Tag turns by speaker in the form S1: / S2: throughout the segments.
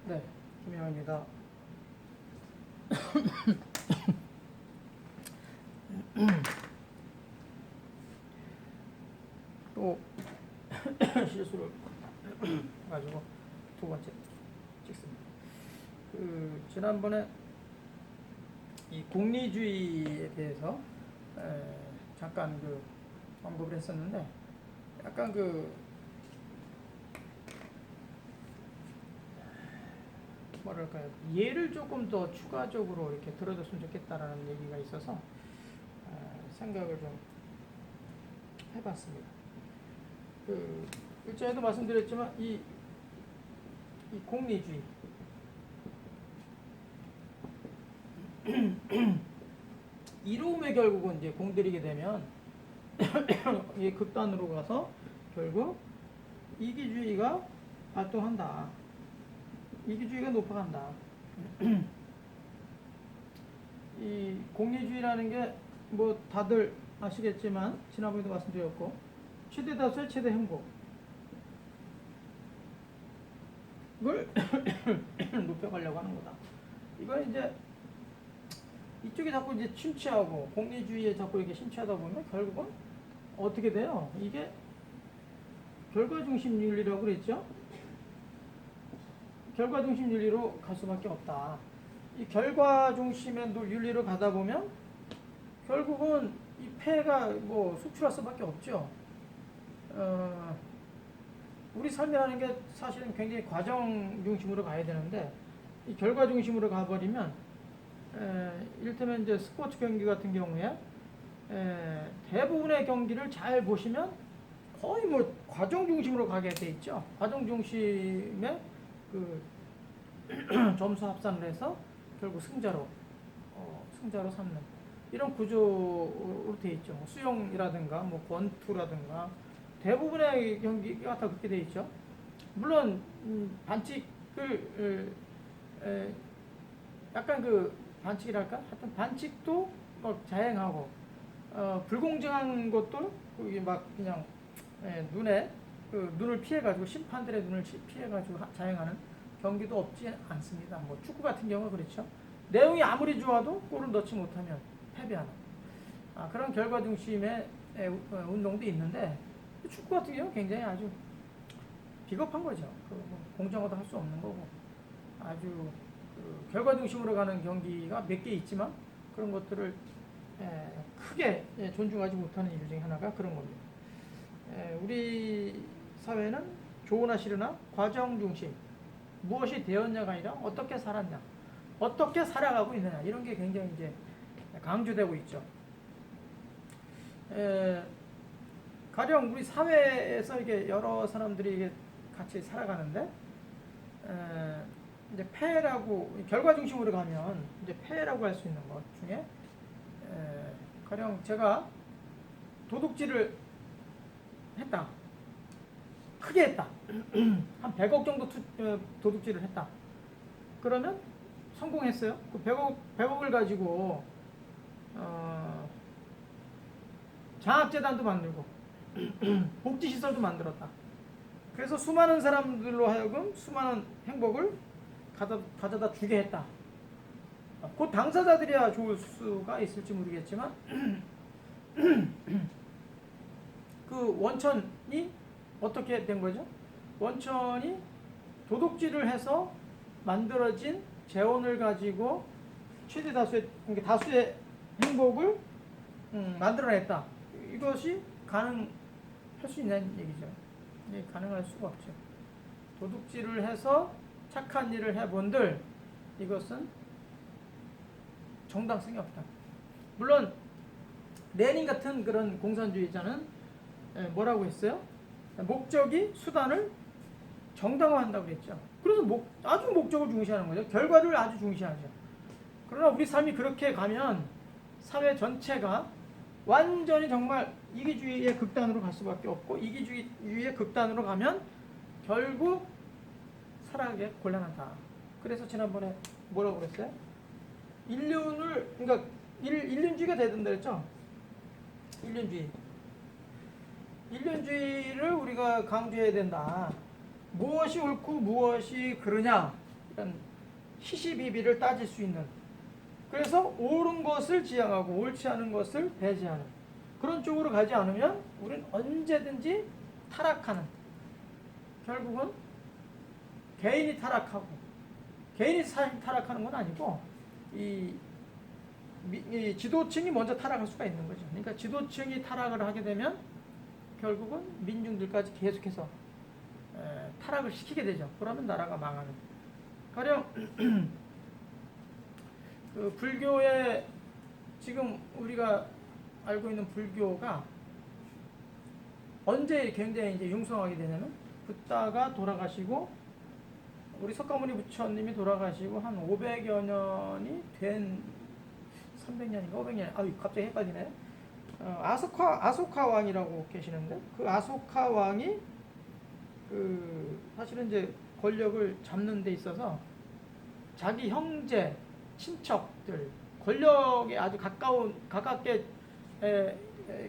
S1: 네, 김영입니다. 또 실수를 가지고 두 번째 찍습니다. 지난번에 이 공리주의에 대해서 잠깐 언급을 했었는데, 약간 뭐랄까요, 예를 조금 더 추가적으로 이렇게 들어줬으면 좋겠다라는 얘기가 있어서 생각을 좀 해봤습니다. 일전에도 말씀드렸지만 이 공리주의 이로움에 결국은 이제 공들이게 되면 이게 극단으로 가서 결국 이기주의가 발동한다. 이기주의가 높아간다. 이 공리주의라는 게 뭐 다들 아시겠지만 지난번에도 말씀드렸고, 최대 다수의 최대 행복을 높여가려고 하는 거다. 이건 이제 이쪽이 자꾸 이제 침체하고 공리주의에 자꾸 이렇게 심취하다 보면 결국은 어떻게 돼요? 이게 결과중심 윤리라고 그랬죠? 결과중심 윤리로 갈 수밖에 없다. 이 결과중심의 윤리로 가다 보면 결국은 이 폐가 속출할 수밖에 없죠. 우리 삶이라는 게 사실은 굉장히 과정 중심으로 가야 되는데, 이 결과 중심으로 가버리면 이를테면 이제 스포츠 경기 같은 경우에 대부분의 경기를 잘 보시면 거의 과정 중심으로 가게 돼 있죠. 과정 중심의 점수 합산을 해서 결국 승자로 삼는 이런 구조로 돼 있죠. 수영이라든가 권투라든가 대부분의 경기가 다 그렇게 돼 있죠. 물론 반칙을 약간 반칙이랄까? 하여튼 반칙도 자행하고 불공정한 것도 이게 그냥 눈에 눈을 피해가지고 심판들의 눈을 피해가지고 자행하는 경기도 없지 않습니다. 축구 같은 경우 그렇죠. 내용이 아무리 좋아도 골을 넣지 못하면 패배하는 그런 결과 중심의 운동도 있는데, 축구 같은 경우 굉장히 아주 비겁한 거죠. 공정하도 할 수 없는 거고, 아주 결과 중심으로 가는 경기가 몇 개 있지만 그런 것들을 크게 존중하지 못하는 이유 중에 하나가 그런 겁니다. 우리 사회는 좋으나 싫으나 과정 중심, 무엇이 되었냐가 아니라 어떻게 살았냐, 어떻게 살아가고 있느냐, 이런 게 굉장히 이제 강조되고 있죠. 가령 우리 사회에서 이게 여러 사람들이 이게 같이 살아가는데, 이제 폐라고 결과 중심으로 가면 이제 폐라고 할 수 있는 것 중에, 가령 제가 도둑질을 했다. 크게 했다. 한 100억 정도 도둑질을 했다. 그러면 성공했어요. 그 100억을 가지고 장학재단도 만들고 복지시설도 만들었다. 그래서 수많은 사람들로 하여금 수많은 행복을 가져다 주게 했다. 그 당사자들이야 좋을 수가 있을지 모르겠지만 그 원천이 어떻게 된 거죠? 원천이 도둑질을 해서 만들어진 재원을 가지고 최대 다수의 행복을 만들어냈다. 이것이 가능할 수 있는 얘기죠. 네, 가능할 수가 없죠. 도둑질을 해서 착한 일을 해본들 이것은 정당성이 없다. 물론 레닌 같은 그런 공산주의자는 뭐라고 했어요? 목적이 수단을 정당화한다고 그랬죠. 그래서 아주 목적을 중시하는 거죠. 결과를 아주 중시하죠. 그러나 우리 삶이 그렇게 가면 사회 전체가 완전히 정말 이기주의의 극단으로 갈 수밖에 없고, 이기주의의 극단으로 가면 결국 살아가기 곤란하다. 그래서 지난번에 뭐라고 그랬어요? 그러니까 인륜주의가 되던데 그랬죠? 인륜주의를 우리가 강조해야 된다. 무엇이 옳고 무엇이 그르냐, 이런 시시비비를 따질 수 있는, 그래서 옳은 것을 지향하고 옳지 않은 것을 배제하는 그런 쪽으로 가지 않으면 우리는 언제든지 타락하는, 결국은 개인이 타락하고, 개인이 사실 타락하는 건 아니고 이 지도층이 먼저 타락할 수가 있는 거죠. 그러니까 지도층이 타락을 하게 되면 결국은 민중들까지 계속해서 타락을 시키게 되죠. 그러면 나라가 망하는. 가령 그 불교의, 지금 우리가 알고 있는 불교가 언제 굉장히 이제 융성하게 되냐면, 붓다가 돌아가시고 우리 석가모니 부처님이 돌아가시고 한 500여 년이 된, 300년인가 500년, 아유 갑자기 헷갈리네. 아소카 왕이라고 계시는데, 그 아소카 왕이 그 사실은 이제 권력을 잡는 데 있어서 자기 형제, 친척들, 권력에 아주 가깝게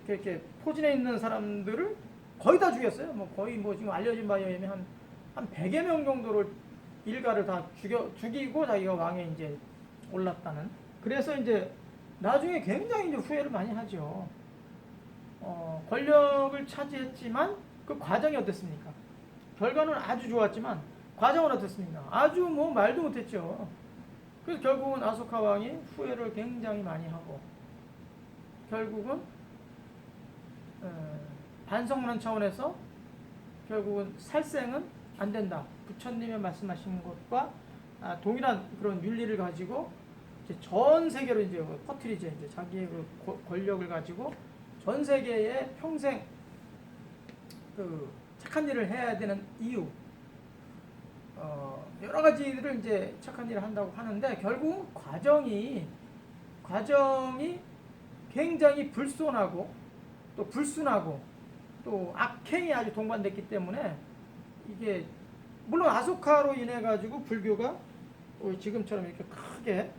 S1: 이렇게 포진해 있는 사람들을 거의 다 죽였어요. 뭐 거의 뭐 지금 알려진 바에 의하면 한 100여 명 정도를 일가를 다 죽이고 자기가 왕에 이제 올랐다는. 그래서 이제 나중에 굉장히 이제 후회를 많이 하죠. 권력을 차지했지만 그 과정이 어땠습니까? 결과는 아주 좋았지만 과정은 어땠습니까? 아주 뭐 말도 못했죠. 그래서 결국은 아소카 왕이 후회를 굉장히 많이 하고, 결국은 반성문 차원에서 결국은 살생은 안 된다. 부처님의 말씀하신 것과 동일한 그런 윤리를 가지고 이제 전 세계로 이제 퍼뜨리죠. 이제 자기의 그 권력을 가지고 전 세계에 평생 그 착한 일을 해야 되는 이유, 여러 가지를 이제 착한 일을 한다고 하는데, 결국 과정이 굉장히 불손하고 또 불순하고 또 악행이 아주 동반됐기 때문에, 이게 물론 아소카로 인해 가지고 불교가 지금처럼 이렇게 크게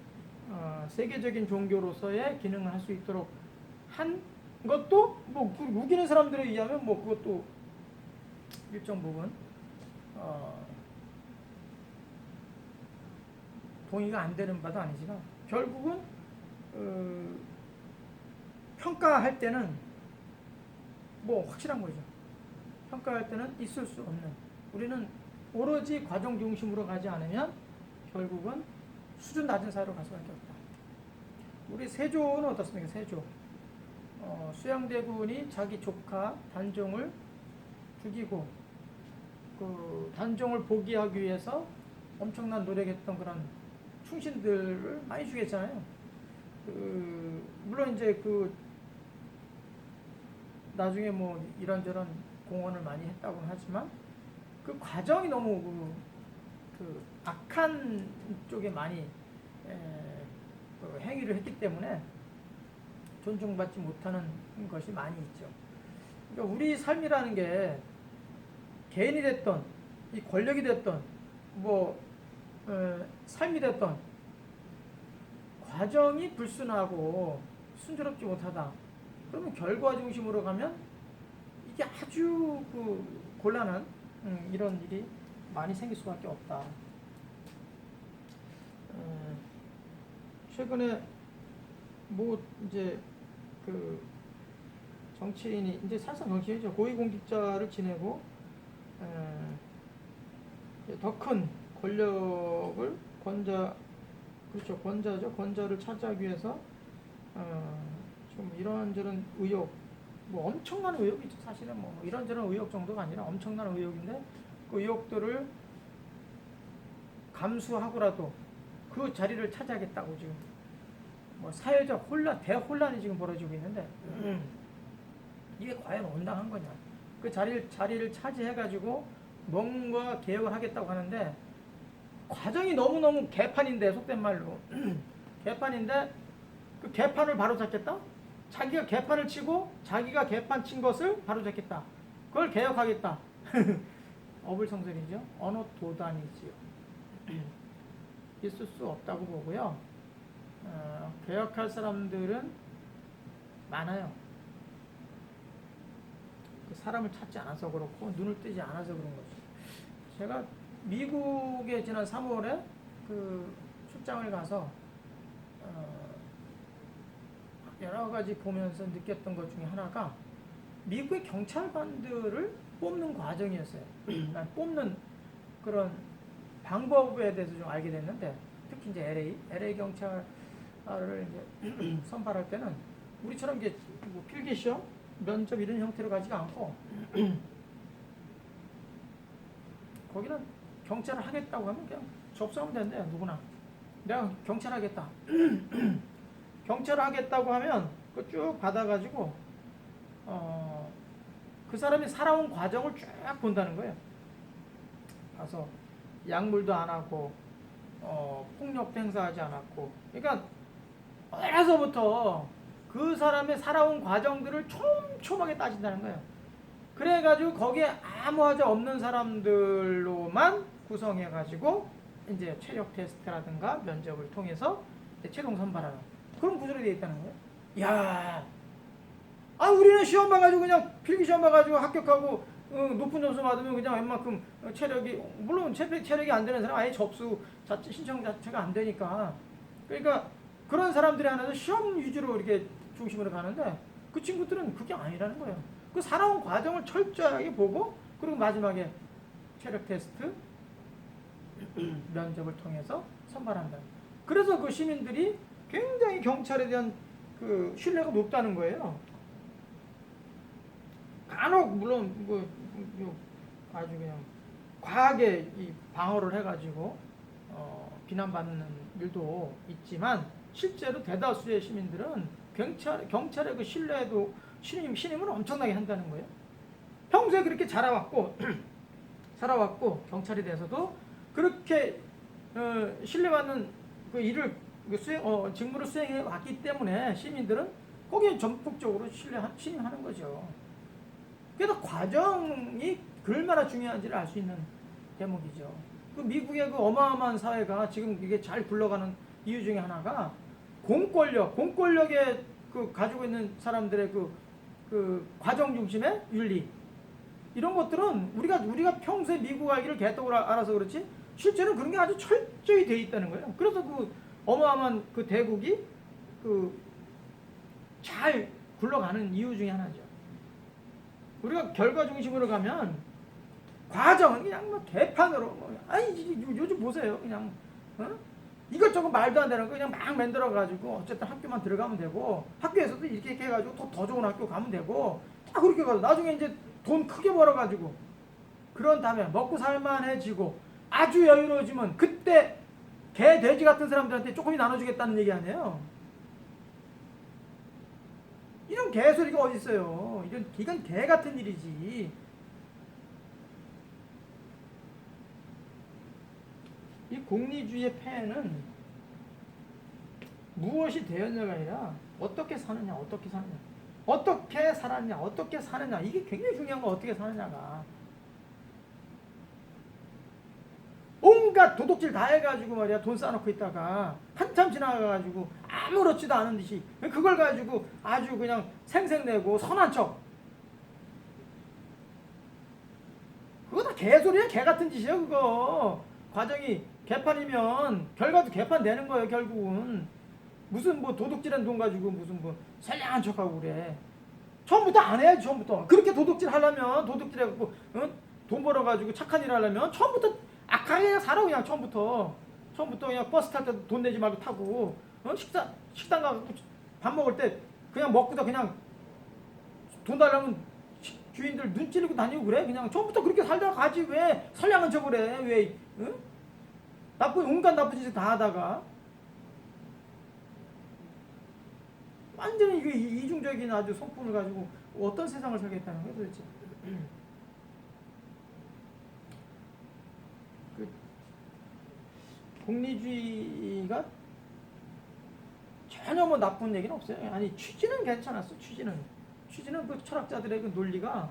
S1: 세계적인 종교로서의 기능을 할 수 있도록 한 것도, 뭐 우기는 사람들에 의하면 뭐 그것도 일정 부분 동의가 안 되는 바도 아니지만, 결국은 평가할 때는 뭐 확실한 거죠. 평가할 때는 있을 수 없는, 우리는 오로지 과정 중심으로 가지 않으면 결국은 수준 낮은 사회로 갈 수밖에 없다. 우리 세조는 어떻습니까? 세조 수양대군이 자기 조카 단종을 죽이고 그 단종을 보기하기 위해서 엄청난 노력했던 그런 충신들을 많이 죽였잖아요. 물론 이제 그 나중에 뭐 이런저런 공헌을 많이 했다고 하지만, 그 과정이 너무 그 악한 쪽에 많이 그 행위를 했기 때문에 존중받지 못하는 것이 많이 있죠. 그러니까 우리 삶이라는 게 개인이 됐던, 이 권력이 됐던, 뭐 삶이 됐던, 과정이 불순하고 순조롭지 못하다. 그러면 결과 중심으로 가면 이게 아주 그 곤란한 이런 일이 많이 생길 수밖에 없다. 최근에 뭐 이제 그 정치인이, 이제 사실상 정치인이죠, 고위공직자를 지내고 더 큰 권력을 권자를 차지하기 위해서 좀 이런저런 의혹, 뭐 엄청난 의혹이죠. 사실은 뭐 이런저런 의혹 정도가 아니라 엄청난 의혹인데, 그 의혹들을 감수하고라도 그 자리를 차지하겠다고 지금 뭐 사회적 대혼란이 지금 벌어지고 있는데, 이게 과연 온당한 거냐? 그 자리를 차지해가지고 뭔가 개혁을 하겠다고 하는데, 과정이 너무너무 개판인데, 속된 말로 개판인데, 그 개판을 바로잡겠다? 자기가 개판을 치고 자기가 개판 친 것을 바로잡겠다. 그걸 개혁하겠다. 어불성설이죠. 어느 도단이지요. 있을 수 없다고 보고요. 개혁할 사람들은 많아요. 사람을 찾지 않아서 그렇고 눈을 뜨지 않아서 그런 거죠. 제가 미국에 지난 3월에 그 출장을 가서 여러 가지 보면서 느꼈던 것 중에 하나가 미국의 경찰관들을 뽑는 과정이었어요. 난 뽑는 그런 방법에 대해서 좀 알게 됐는데, 특히 이제 LA 경찰을 이제 선발할 때는 우리처럼 이제 뭐 필기 시험, 면접 이런 형태로 가지가 않고 거기는 경찰을 하겠다고 하면 그냥 접수하면 된대요. 누구나 내가 경찰 하겠다. 경찰을 하겠다고 하면 그 쭉 받아가지고 그 사람이 살아온 과정을 쭉 본다는 거예요. 가서 약물도 안 하고 폭력도 행사하지 않았고, 그러니까 어려서부터 그 사람의 살아온 과정들을 촘촘하게 따진다는 거예요. 그래가지고 거기에 아무 하자 없는 사람들로만 구성해가지고 이제 체력 테스트라든가 면접을 통해서 최종 선발하는 그런 구조로 되어 있다는 거예요. 야, 우리는 시험 봐가지고 그냥 필기 시험 봐가지고 합격하고 높은 점수 받으면 그냥 웬만큼 체력이, 물론 체력이 안 되는 사람 아예 접수 자체 신청 자체가 안 되니까, 그러니까 그런 사람들이 하나도 시험 위주로 이렇게 중심으로 가는데 그 친구들은 그게 아니라는 거예요. 그 살아온 과정을 철저하게 보고 그리고 마지막에 체력 테스트 면접을 통해서 선발한다. 그래서 그 시민들이 굉장히 경찰에 대한 그 신뢰가 높다는 거예요. 간혹 물론 아주 그냥 과하게 이 방어를 해가지고 비난받는 일도 있지만 실제로 대다수의 시민들은 경찰의 그 신뢰도 신임을 엄청나게 한다는 거예요. 평소에 그렇게 살아왔고 경찰에 대해서도 그렇게 신뢰받는 그 일을 직무를 수행해 왔기 때문에 시민들은 거기에 전폭적으로 신임하는 거죠. 그래서 과정이 얼마나 중요한지를 알 수 있는 대목이죠. 그 미국의 그 어마어마한 사회가 지금 이게 잘 굴러가는 이유 중에 하나가 공권력에 그 가지고 있는 사람들의 그 과정 중심의 윤리, 이런 것들은 우리가 평소에 미국 알기를 개떡으로 알아서 그렇지 실제로 그런 게 아주 철저히 돼 있다는 거예요. 그래서 그 어마어마한 그 대국이 그 잘 굴러가는 이유 중에 하나죠. 우리가 결과 중심으로 가면 과정은 그냥 뭐 개판으로 요즘 보세요. 그냥 이것저것 말도 안 되는 거 그냥 막 만들어 가지고 어쨌든 학교만 들어가면 되고, 학교에서도 이렇게 해가지고 더 좋은 학교 가면 되고, 다 그렇게 가서 나중에 이제 돈 크게 벌어 가지고 그런 다음에 먹고 살만해지고 아주 여유로워지면 그때 개 돼지 같은 사람들한테 조금이 나눠주겠다는 얘기 아니에요. 이런 개소리가 어디 있어요. 이건 개 같은 일이지. 이 공리주의의 폐해는 무엇이 되었냐가 아니라 어떻게 사느냐, 어떻게 살았냐, 어떻게 사느냐, 이게 굉장히 중요한 거. 어떻게 사느냐가 온갖 도둑질 다 해가지고 말이야 돈 쌓아놓고 있다가 한참 지나가가지고 아무렇지도 않은 듯이 그걸 가지고 아주 그냥 생색내고 선한 척, 그거 다 개소리야. 개 같은 짓이야 그거. 과정이 개판이면 결과도 개판 되는 거예요 결국은. 무슨 뭐 도둑질한 돈 가지고 무슨 뭐 선량한 척하고 그래. 처음부터 안 해야지. 처음부터 그렇게 도둑질 하려면 도둑질해갖고 돈 벌어가지고 착한 일 하려면 처음부터 악하게 살아. 그냥 처음부터 그냥 버스 탈 때 돈 내지 말고 타고 식당 가서 밥 먹을 때 그냥 먹고도 그냥 돈 달라면 주인들 눈 찌르고 다니고 그래. 그냥 처음부터 그렇게 살다가 가지. 왜 선량한 척을 해. 왜 온갖 나쁜 짓을 다 하다가 완전히 이게 이중적인 아주 성품을 가지고 어떤 세상을 살겠다는 거야 도대체. 공리주의가 전혀 뭐 나쁜 얘기는 없어요. 아니 취지는 괜찮았어. 취지는 그 철학자들의 그 논리가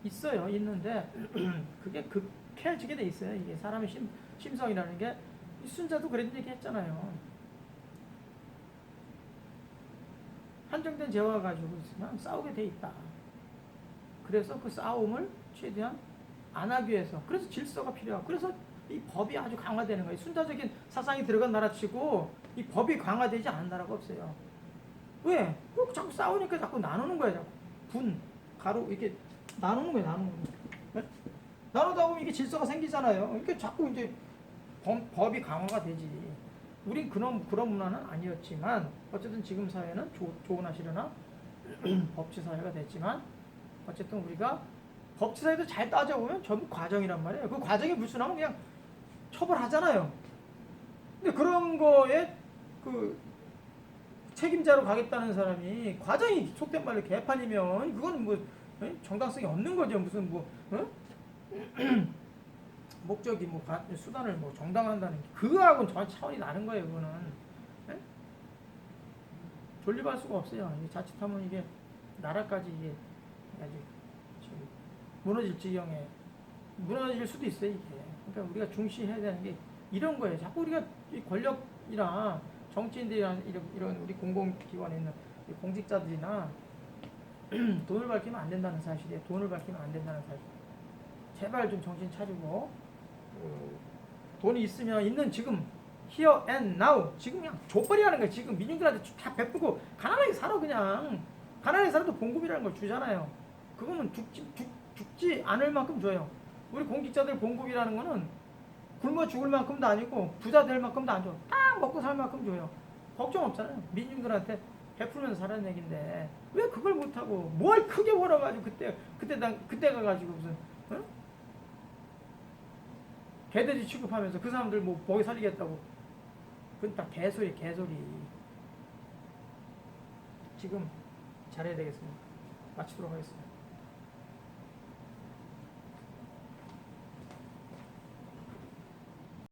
S1: 있어요. 있는데 그게 극해지게 돼 있어요. 이게 사람의 심성이라는 게, 순자도 그런 얘기 했잖아요. 한정된 재화가 가지고 있으면 싸우게 돼 있다. 그래서 그 싸움을 최대한 안 하기 위해서, 그래서 질서가 필요하고, 그래서 이 법이 아주 강화되는 거예요. 순자적인 사상이 들어간 나라치고 이 법이 강화되지 않은 나라가 없어요. 왜? 자꾸 싸우니까 자꾸 나누는 거예요. 자꾸. 가루 이렇게 나누는 거예요. 나누는 거예요. 네? 나누다 보면 이게 질서가 생기잖아요. 그러니까 자꾸 이제 법이 강화가 되지. 우린 그런 문화는 아니었지만 어쨌든 지금 사회는 좋은 하시려나 법치 사회가 됐지만 어쨌든 우리가 법치 사회도 잘 따져보면 전부 과정이란 말이에요. 그 과정이 불순하면 그냥 처벌하잖아요. 근데 그런 거에 그 책임자로 가겠다는 사람이 과정이 속된 말로 개판이면 그거는 뭐 정당성이 없는 거죠. 무슨 뭐 목적이 뭐 수단을 뭐 정당화한다는 게 그거하고는 전 차원이 다른 거예요. 그거는 존립할 수가 없어요. 자칫하면 이게 나라까지 이게 아주 무너질 지경에 무너질 수도 있어요. 이게 그러니까 우리가 중시해야 되는 게 이런 거예요. 자꾸 우리가 이 권력이나 정치인들이나 이런 우리 공공기관에 있는 공직자들이나 돈을 밝히면 안 된다는 사실이에요. 돈을 밝히면 안 된다는 사실. 제발 좀 정신 차리고 돈이 있으면 있는 지금 here and now 지금 그냥 족벌이 하는 거예요. 지금 민중들한테 다 베푸고 가난하게 살아 그냥. 가난하게 살아도 봉급이라는 걸 주잖아요. 그거는 죽지 않을 만큼 줘요. 우리 공직자들 봉급이라는 거는 굶어 죽을 만큼도 아니고 부자 될 만큼도 안 줘. 딱 먹고 살 만큼 줘요. 걱정 없잖아요. 민중들한테 베풀면서 살아는 얘긴데 왜 그걸 못하고 뭘 크게 벌어가지고 그때 가가지고 무슨 개돼지 취급하면서 그 사람들 뭐 먹여 살리겠다고 그건 다 개소리. 지금 잘해야 되겠습니다. 마치도록 하겠습니다.